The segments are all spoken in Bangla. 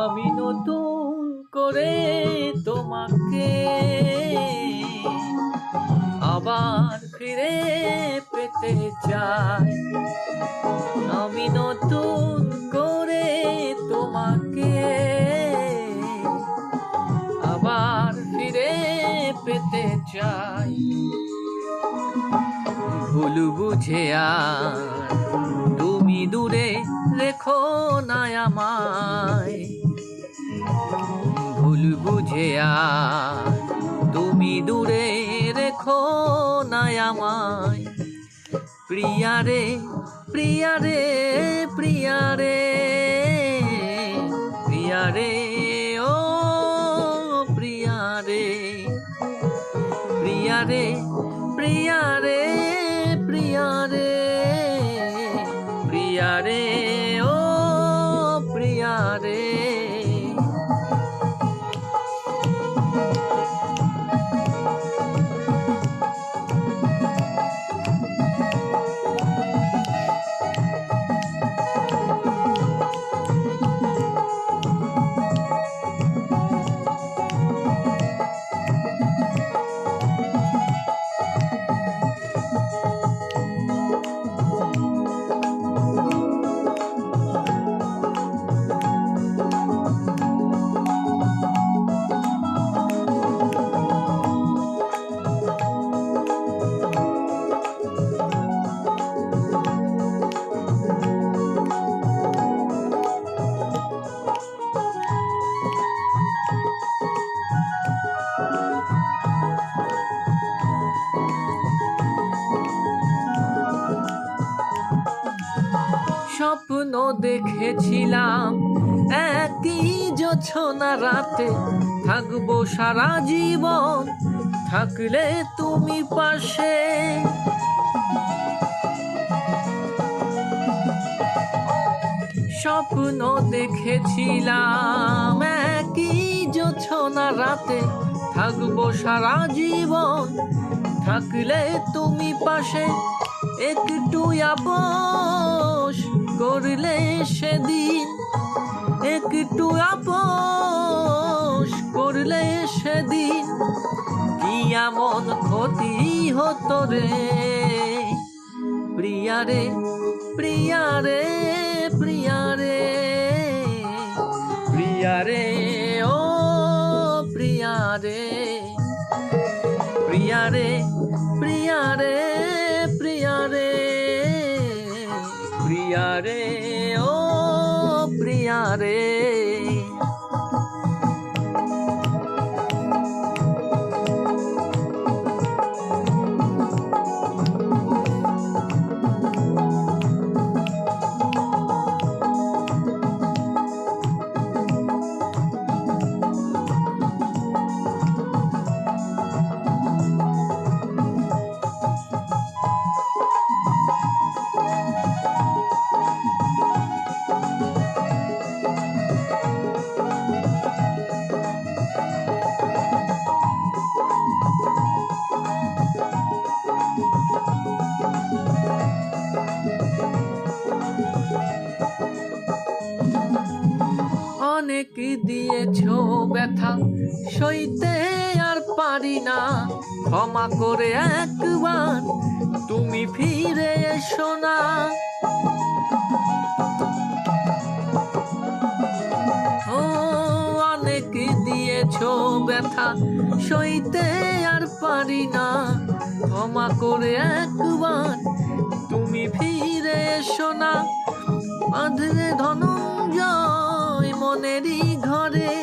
আমি নতুন করে তোমাকে আবার ফিরে পেতে চাই। আমি নতুন করে তোমাকে আবার ফিরে পেতে চাই। ভুল বুঝে আর তুমি দূরে রেখো না আমায়। ভুল বুঝে আর তুমি দূরে রেখো না আমায়। প্রিয়া রে প্রিয়া রে প্রিয়া রে প্রিয়া রে ও প্রিয়া রে প্রিয়া রে প্রিয়া রে প্রিয়া রে প্রিয়া রে ও প্রিয়া রে। স্বপ্ন দেখেছিলাম একই জোছনা রাতে থাকবো সারা জীবন, থাকলে তুমি পাশে। স্বপ্ন দেখেছিলাম একই জোছনা রাতে থাকবো সারা জীবন, থাকলে তুমি পাশে। একটু আপোষ করলে সেদিন, একটু আপোষ করলে সেদিন কি এমন ক্ষতি হতো রে। প্রিয়া রে প্রিয়া রে প্রিয়া রে প্রিয়া রে ও প্রিয়া রে প্রিয়া রে প্রিয়া রে প্রিয়া রে প্রিয়া রে ও প্রিয়া রে। অনেক দিয়েছো ব্যথা সইতে আর পারি না, ক্ষমা করে একবার তুমি ফিরে এসো না। ও অনেক দিয়েছো ব্যথা সইতে আর পারি না, ক্ষমা করে একবার তুমি ফিরে এসো না। বাঁধলে ধনঞ্জয় মনেরই ঘরে,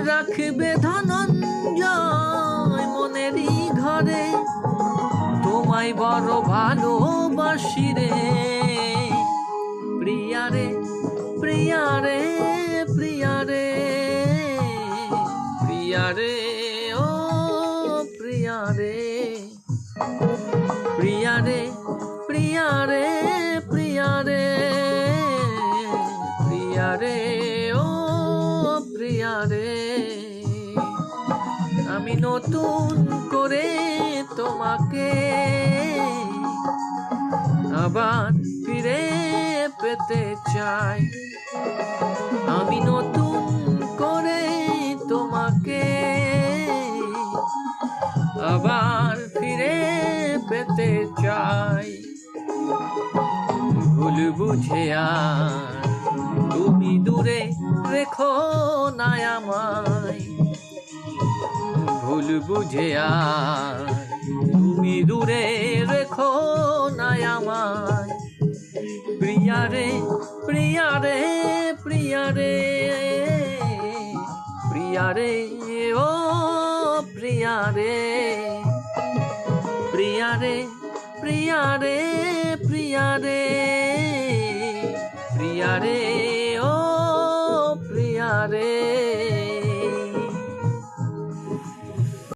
রাখবে ধনঞ্জয় মনেরই ঘরে, তোমায় বড় ভালোবাসি রে। প্রিয়া রে প্রিয়া রে প্রিয়া রে প্রিয়া রে ও প্রিয়া রে প্রিয়া রে প্রিয়া রে প্রিয়া রে প্রিয়া রে ও প্রিয়া রে। আমি নতুন করে তোমাকে আবার ফিরে পেতে চাই। আমি নতুন করে তোমাকে আবার ফিরে পেতে চাই। ভুল বুঝে আর তুমি দূরে রেখো না আমায়। ভুল বুঝে আর তুমি দূরে রেখো না আমায়। প্রিয়া রে প্রিয়া রে প্রিয়া রে প্রিয়া রে ও প্রিয়া রে প্রিয়া রে প্রিয়া রে প্রিয়া রে প্রিয়া রে ও প্রিয়া রে।